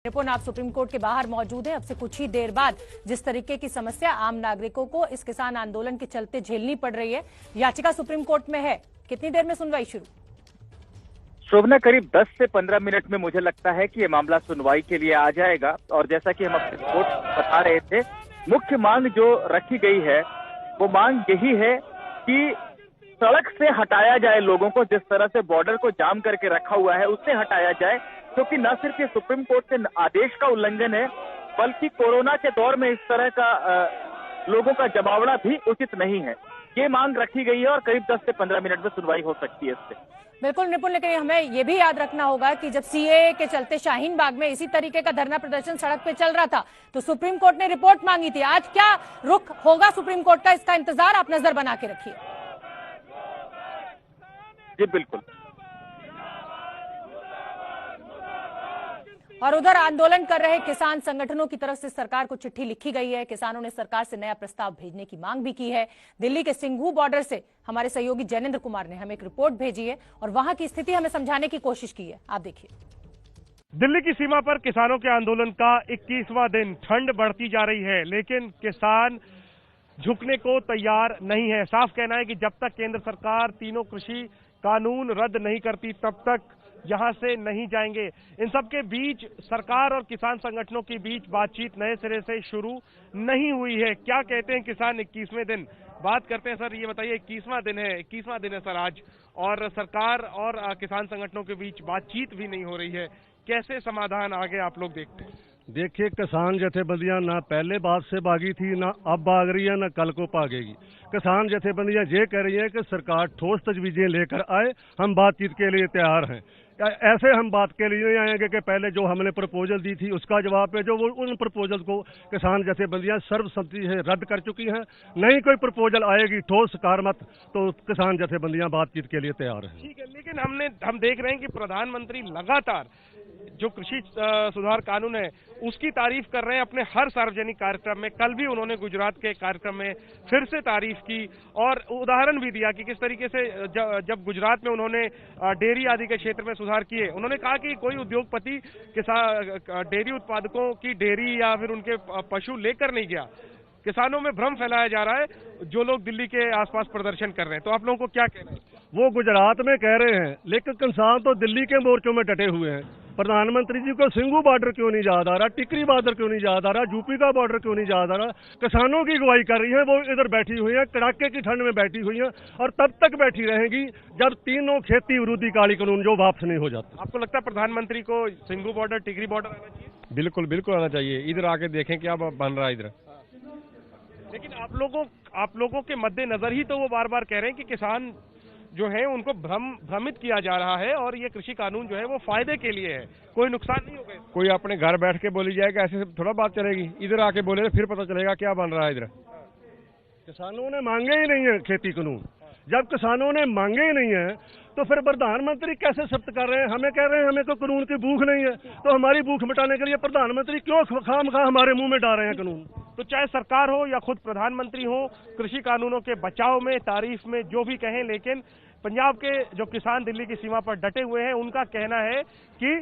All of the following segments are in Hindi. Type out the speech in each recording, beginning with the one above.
रिपुन, आप सुप्रीम कोर्ट के बाहर मौजूद हैं। अब से कुछ ही देर बाद जिस तरीके की समस्या आम नागरिकों को इस किसान आंदोलन के चलते झेलनी पड़ रही है, याचिका सुप्रीम कोर्ट में है, कितनी देर में सुनवाई शुरू? शोभना, करीब 10 से 15 मिनट में मुझे लगता है कि ये मामला सुनवाई के लिए आ जाएगा। और जैसा कि हम अपने कोर्ट बता रहे थे, मुख्य मांग जो रखी गई है वो मांग यही है कि सड़क से हटाया जाए लोगों को। जिस तरह से बॉर्डर को जाम करके रखा हुआ है उससे हटाया जाए, क्योंकि न सिर्फ ये सुप्रीम कोर्ट के आदेश का उल्लंघन है, बल्कि कोरोना के दौर में इस तरह का लोगों का जमावड़ा भी उचित नहीं है। ये मांग रखी गई है और करीब 10 से 15 मिनट में सुनवाई हो सकती है इससे। बिल्कुल निपुण, लेकिन हमें ये भी याद रखना होगा कि जब सीएए के चलते शाहीन बाग में इसी तरीके का धरना प्रदर्शन सड़क पे चल रहा था तो सुप्रीम कोर्ट ने रिपोर्ट मांगी थी। आज क्या रुख होगा सुप्रीम कोर्ट का, इसका इंतजार आप नजर बना के रखिए। जी बिल्कुल। और उधर आंदोलन कर रहे किसान संगठनों की तरफ से सरकार को चिट्ठी लिखी गई है। किसानों ने सरकार से नया प्रस्ताव भेजने की मांग भी की है। दिल्ली के सिंघू बॉर्डर से हमारे सहयोगी जैनेन्द्र कुमार ने हमें एक रिपोर्ट भेजी है और वहां की स्थिति हमें समझाने की कोशिश की है। आप देखिए। दिल्ली की सीमा पर किसानों के आंदोलन का 21वां दिन। ठंड बढ़ती जा रही है लेकिन किसान झुकने को तैयार नहीं है। साफ कहना है कि जब तक केंद्र सरकार तीनों कृषि कानून रद्द नहीं करती तब तक यहां से नहीं जाएंगे। इन सब के बीच सरकार और किसान संगठनों के बीच बातचीत नए सिरे से शुरू नहीं हुई है। क्या कहते हैं किसान 21वें दिन? बात करते हैं। सर ये बताइए, 21वां दिन है सर आज, और सरकार और किसान संगठनों के बीच बातचीत भी नहीं हो रही है। कैसे समाधान आगे आप लोग देखते हैं? देखिए, किसान जथेबंदियां ना पहले बात से भागी थी, ना अब भाग रही है, ना कल को भागेगी। किसान जथेबंदियां ये कह रही है कि सरकार ठोस तजवीजें लेकर आए, हम बातचीत के लिए तैयार हैं। ऐसे हम बात के लिए नहीं आएंगे कि पहले जो हमने प्रपोजल दी थी उसका जवाब है, जो वो उन प्रपोजल को किसान जथेबंदियां सर्वसम्मति से रद्द कर चुकी हैं। नहीं कोई प्रपोजल आएगी ठोस कारमत तो किसान जथेबंदियां बातचीत के लिए तैयार हैं। ठीक है, लेकिन हम देख रहे हैं कि प्रधानमंत्री लगातार जो कृषि सुधार कानून है उसकी तारीफ कर रहे हैं अपने हर सार्वजनिक कार्यक्रम में। कल भी उन्होंने गुजरात के कार्यक्रम में फिर से तारीफ की और उदाहरण भी दिया कि किस तरीके से जब गुजरात में उन्होंने डेयरी आदि के क्षेत्र में सुधार किए, उन्होंने कहा कि कोई उद्योगपति डेयरी उत्पादकों की डेयरी या फिर उनके पशु लेकर नहीं गया। किसानों में भ्रम फैलाया जा रहा है जो लोग दिल्ली के आसपास प्रदर्शन कर रहे हैं। तो आप लोगों को क्या कहना है? वो गुजरात में कह रहे हैं लेकिन किसान तो दिल्ली के मोर्चों में डटे हुए हैं। प्रधानमंत्री जी को सिंघू बॉर्डर क्यों नहीं याद आ रहा, टिकरी बॉर्डर क्यों नहीं याद आ रहा, यूपी का बॉर्डर क्यों नहीं याद आ रहा? किसानों की अगुवाई कर रही है, वो इधर बैठी हुई है, कड़ाके की ठंड में बैठी हुई है और तब तक बैठी रहेंगी जब तीनों खेती विरोधी काली कानून जो वापस नहीं हो जाता। आपको लगता है प्रधानमंत्री को सिंघू बॉर्डर, टिकरी बॉर्डर आना चाहिए? बिल्कुल आना चाहिए। इधर आके देखें क्या बन रहा है इधर। लेकिन आप लोगों के मद्देनजर ही तो वो बार बार कह रहे हैं कि किसान जो है उनको भ्रमित किया जा रहा है और ये कृषि कानून जो है वो फायदे के लिए है, कोई नुकसान नहीं होगा। कोई अपने घर बैठ के बोली जाएगा, ऐसे थोड़ा बात चलेगी। इधर आके बोले फिर पता चलेगा क्या बन रहा है इधर। किसानों ने मांगे ही नहीं है खेती कानून। जब किसानों ने मांगे ही नहीं है तो फिर प्रधानमंत्री कैसे सख्त कर रहे हैं? हमें कह रहे हैं हमें कोई कानून की भूख नहीं है, तो हमारी भूख मिटाने के लिए प्रधानमंत्री क्यों खामखा हमारे मुंह में डाल रहे हैं कानून? तो चाहे सरकार हो या खुद प्रधानमंत्री हो, कृषि कानूनों के बचाव में, तारीफ में जो भी कहें, लेकिन पंजाब के जो किसान दिल्ली की सीमा पर डटे हुए हैं उनका कहना है कि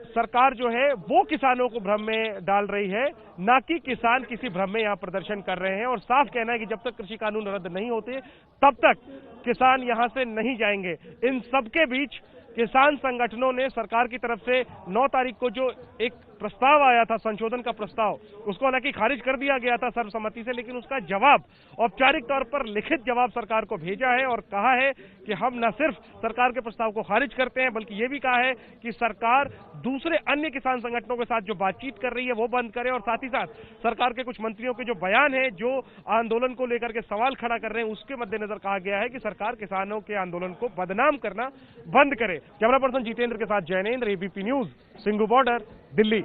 सरकार जो है वो किसानों को भ्रम में डाल रही है, ना कि किसान किसी भ्रम में यहाँ प्रदर्शन कर रहे हैं। और साफ कहना है कि जब तक कृषि कानून रद्द नहीं होते तब तक किसान यहाँ से नहीं जाएंगे। इन सबके बीच किसान संगठनों ने सरकार की तरफ से 9 तारीख को जो एक प्रस्ताव आया था, संशोधन का प्रस्ताव, उसको हालांकि खारिज कर दिया गया था सर्वसम्मति से, लेकिन उसका जवाब, औपचारिक तौर पर लिखित जवाब सरकार को भेजा है और कहा है कि हम न सिर्फ सरकार के प्रस्ताव को खारिज करते हैं बल्कि ये भी कहा है कि सरकार दूसरे अन्य किसान संगठनों के साथ जो बातचीत कर रही है वो बंद करे। और साथ ही साथ सरकार के कुछ मंत्रियों के जो बयान है जो आंदोलन को लेकर के सवाल खड़ा कर रहे हैं उसके मद्देनजर कहा गया है कि सरकार किसानों के आंदोलन को बदनाम करना बंद करे। कैमरा पर्सन जितेंद्र के साथ Jainendra, ABP news, Singhu border, Delhi.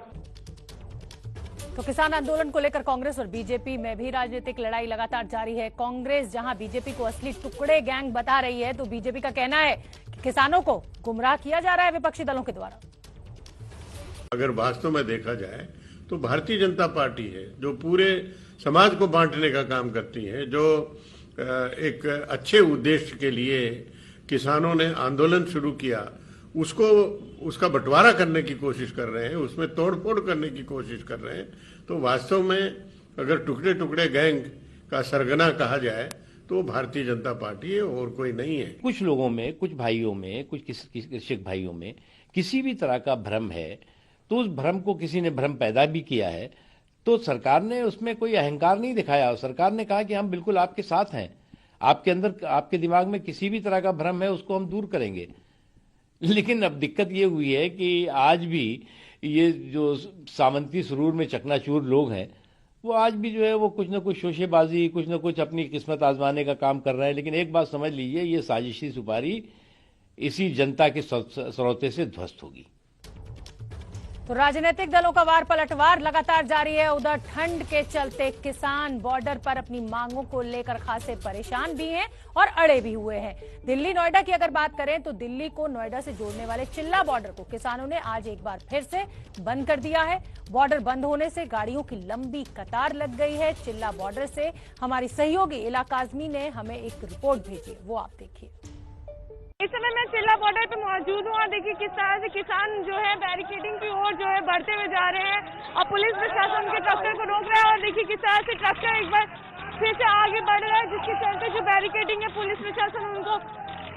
तो किसान आंदोलन को लेकर कांग्रेस और बीजेपी में भी राजनीतिक लड़ाई लगातार जारी है। कांग्रेस जहां बीजेपी को असली टुकड़े गैंग बता रही है तो बीजेपी का कहना है कि किसानों को गुमराह किया जा रहा है विपक्षी दलों के द्वारा। अगर वास्तव में देखा जाए तो भारतीय जनता पार्टी है जो पूरे समाज को बांटने का काम करती है, जो एक अच्छे उद्देश्य के लिए किसानों ने आंदोलन शुरू किया उसका बंटवारा करने की कोशिश कर रहे हैं, उसमें तोड़फोड़ करने की कोशिश कर रहे हैं, तो वास्तव में अगर टुकड़े टुकड़े गैंग का सरगना कहा जाए तो भारतीय जनता पार्टी है और कोई नहीं है। कुछ लोगों में, कुछ भाइयों में, कुछ कृषक भाइयों में किसी भी तरह का भ्रम है, तो उस भ्रम को किसी ने भ्रम पैदा भी किया है, तो सरकार ने उसमें कोई अहंकार नहीं दिखाया। सरकार ने कहा कि हम बिल्कुल आपके साथ हैं, आपके अंदर, आपके दिमाग में किसी भी तरह का भ्रम है उसको हम दूर करेंगे। लेकिन अब दिक्कत ये हुई है कि आज भी ये जो सामंती सुरूर में चकनाचूर लोग हैं, वो आज भी जो है वो कुछ न कुछ शोशेबाजी, कुछ न कुछ अपनी किस्मत आजमाने का काम कर रहे हैं। लेकिन एक बात समझ लीजिए, ये साजिशी सुपारी इसी जनता के सरौते से ध्वस्त होगी। तो राजनीतिक दलों का वार पलटवार लगातार जारी है। उधर ठंड के चलते किसान बॉर्डर पर अपनी मांगों को लेकर खासे परेशान भी हैं और अड़े भी हुए हैं। दिल्ली नोएडा की अगर बात करें तो दिल्ली को नोएडा से जोड़ने वाले चिल्ला बॉर्डर को किसानों ने आज एक बार फिर से बंद कर दिया है। बॉर्डर बंद होने से गाड़ियों की लंबी कतार लग गई है। चिल्ला बॉर्डर से हमारी सहयोगी इलाका आजमी ने हमें एक रिपोर्ट भेजी है, वो आप देखिए। इस समय मैं चिल्ला बॉर्डर पे मौजूद हूँ और देखिए किस तरह से किसान जो है बैरिकेडिंग की ओर जो है बढ़ते हुए जा रहे हैं और पुलिस प्रशासन के ट्रैक्टर को रोक रहा है। और देखिए किस तरह से ट्रैक्टर एक बार फिर से आगे बढ़ रहा है, जिसके चलते जो बैरिकेडिंग है पुलिस प्रशासन उनको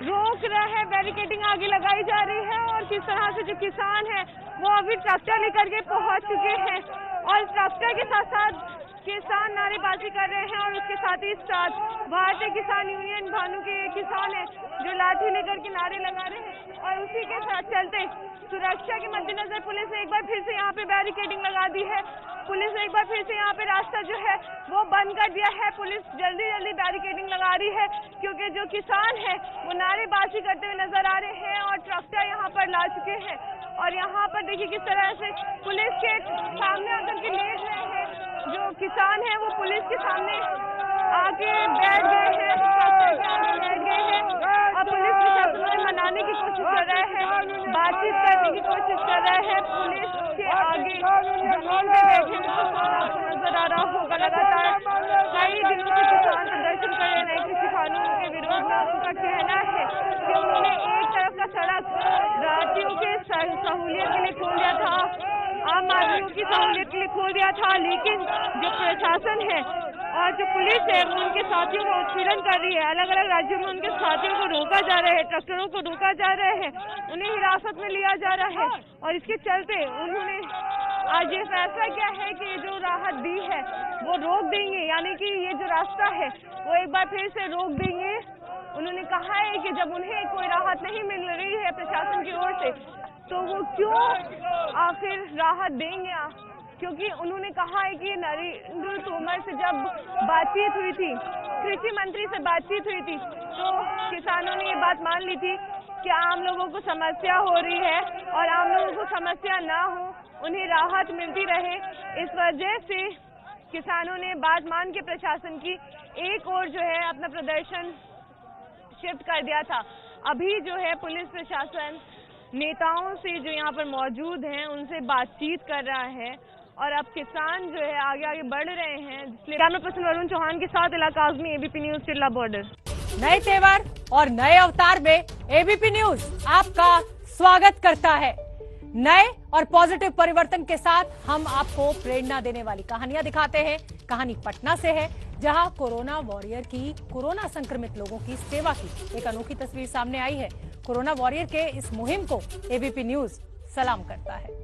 रोक रहा है। बैरिकेडिंग आगे लगाई जा रही है और किस तरह से जो किसान है वो अभी ट्रैक्टर लेकर के पहुंच चुके हैं और ट्रैक्टर के साथ साथ किसान नारेबाजी कर रहे हैं। और उसके साथ ही साथ भारतीय किसान यूनियन भानु के किसान है जो लाठी लेकर के नारे लगा रहे हैं और उसी के साथ चलते सुरक्षा के मद्देनजर पुलिस ने एक बार फिर से यहाँ पे बैरिकेडिंग लगा दी है। पुलिस ने एक बार फिर से यहाँ पे रास्ता जो है वो बंद कर दिया है। पुलिस जल्दी जल्दी बैरिकेडिंग लगा रही है क्योंकि जो किसान है वो नारेबाजी करते हुए नजर आ रहे हैं और ट्रैक्टर यहाँ पर ला चुके हैं। और यहाँ पर देखिए किस तरह से पुलिस के सामने आकर के लेट रहे हैं। जो किसान है वो पुलिस के सामने आके बैठ गए हैं, बैठ गए हैं और पुलिस प्रशासन उन्हें मनाने की कोशिश कर रहा है, बातचीत करने की कोशिश कर रहा है। पुलिस के आगे जमीन पे बैठे आपको नजर आ रहा होगा। लगातार कई दिनों से किसान प्रदर्शन कर रहे हैं कृषि कानून के विरोध में। उनका कहना है कि उन्होंने एक तरफ का सड़क राहतियों के सहूलियत के लिए खोल दिया था, आम आदमियों की सहूलियत के लिए खोल दिया था, लेकिन जो प्रशासन है और जो पुलिस है वो उनके साथियों का उत्पीड़न कर रही है। अलग अलग राज्यों में उनके साथियों को रोका जा रहा है, ट्रैक्टरों को रोका जा रहा है, उन्हें हिरासत में लिया जा रहा है। और इसके चलते उन्होंने आज ये फैसला किया है कि जो राहत दी है वो रोक देंगे, यानी कि ये जो रास्ता है वो एक बार फिर से रोक देंगे। उन्होंने कहा है कि जब उन्हें कोई राहत नहीं मिल रही है प्रशासन की ओर से तो वो क्यों आखिर राहत देंगे, क्योंकि उन्होंने कहा है कि नरेंद्र तोमर से जब बातचीत हुई थी, कृषि मंत्री से बातचीत हुई थी, तो किसानों ने ये बात मान ली थी कि आम लोगों को समस्या हो रही है और आम लोगों को समस्या ना हो, उन्हें राहत मिलती रहे। इस वजह से किसानों ने बात मान के प्रशासन की एक और जो है अपना प्रदर्शन शिफ्ट कर दिया था। अभी जो है पुलिस प्रशासन नेताओं से जो यहाँ पर मौजूद हैं उनसे बातचीत कर रहा है और अब किसान जो है आगे आगे बढ़ रहे हैं। कैमरा पर्सन वरुण चौहान के साथ इलाका आजमी, एबीपी न्यूज, चिल्ला बॉर्डर। नए तेवर और नए अवतार में एबीपी न्यूज आपका स्वागत करता है। नए और पॉजिटिव परिवर्तन के साथ हम आपको प्रेरणा देने वाली कहानियां दिखाते हैं। कहानी पटना से है, जहां कोरोना वॉरियर की कोरोना संक्रमित लोगों की सेवा की एक अनोखी तस्वीर सामने आई है। कोरोना वॉरियर के इस मुहिम को एबीपी न्यूज सलाम करता है।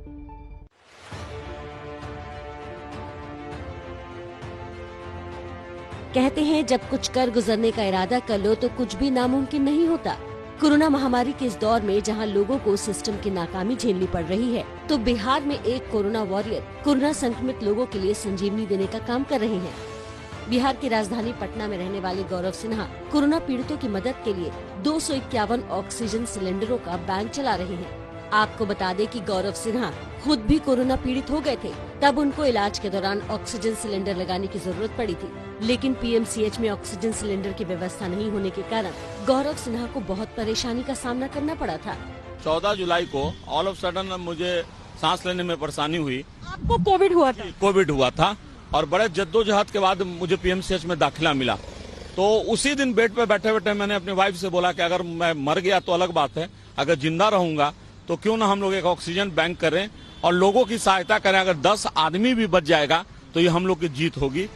कहते हैं जब कुछ कर गुजरने का इरादा कर लो तो कुछ भी नामुमकिन नहीं होता। कोरोना महामारी के इस दौर में जहां लोगों को सिस्टम की नाकामी झेलनी पड़ रही है, तो बिहार में एक कोरोना वॉरियर कोरोना संक्रमित लोगों के लिए संजीवनी देने का काम कर रहे हैं। बिहार की राजधानी पटना में रहने वाले गौरव सिन्हा कोरोना पीड़ितों की मदद के लिए 251 ऑक्सीजन सिलेंडरों का बैंक चला रहे हैं। आपको बता दें कि गौरव सिन्हा खुद भी कोरोना पीड़ित हो गए थे, तब उनको इलाज के दौरान ऑक्सीजन सिलेंडर लगाने की जरूरत पड़ी थी, लेकिन पीएमसीएच में ऑक्सीजन सिलेंडर की व्यवस्था नहीं होने के कारण गौरव सिन्हा को बहुत परेशानी का सामना करना पड़ा था। 14 जुलाई को ऑल ऑफ सडन मुझे सांस लेने में परेशानी हुई। आपको कोविड हुआ था? कोविड हुआ था और बड़े जद्दोजहद के बाद मुझे पीएमसीएच में दाखिला मिला। तो उसी दिन बेड पे बैठे बैठे मैंने अपनी वाइफ से बोला कि अगर मैं मर गया तो अलग बात है, अगर जिंदा रहूंगा तो क्यों ना हम लोग एक ऑक्सीजन बैंक करें और लोगों की सहायता करें। अगर 10 आदमी भी बच जाएगा तो ये हम लोग की जीत होगी।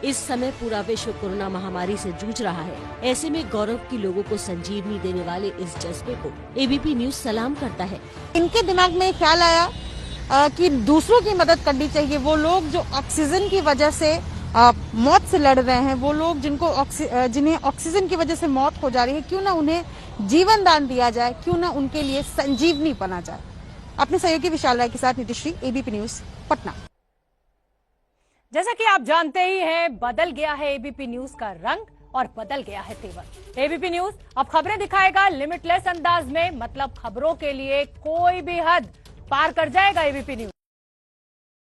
इस समय पूरा विश्व कोरोना महामारी से जूझ रहा है। ऐसे में गौरव की लोगों को संजीवनी देने वाले इस जज्बे को एबीपी न्यूज सलाम करता है। इनके दिमाग में ख्याल आया कि दूसरों की मदद करनी चाहिए। वो लोग जो ऑक्सीजन की वजह से मौत से लड़ रहे हैं, वो लोग जिन्हें ऑक्सीजन की वजह से मौत हो जा रही है, क्यों ना उन्हें जीवन दान दिया जाए, क्यों ना उनके लिए संजीवनी बना जाए। अपने सहयोगी विशाल राय के साथ नीतिश्री, एबीपी न्यूज, पटना। जैसा कि आप जानते ही हैं, बदल गया है एबीपी न्यूज का रंग और बदल गया है तेवर। एबीपी न्यूज अब खबरें दिखाएगा लिमिटलेस अंदाज में, मतलब खबरों के लिए कोई भी हद पार कर जाएगा एबीपी न्यूज।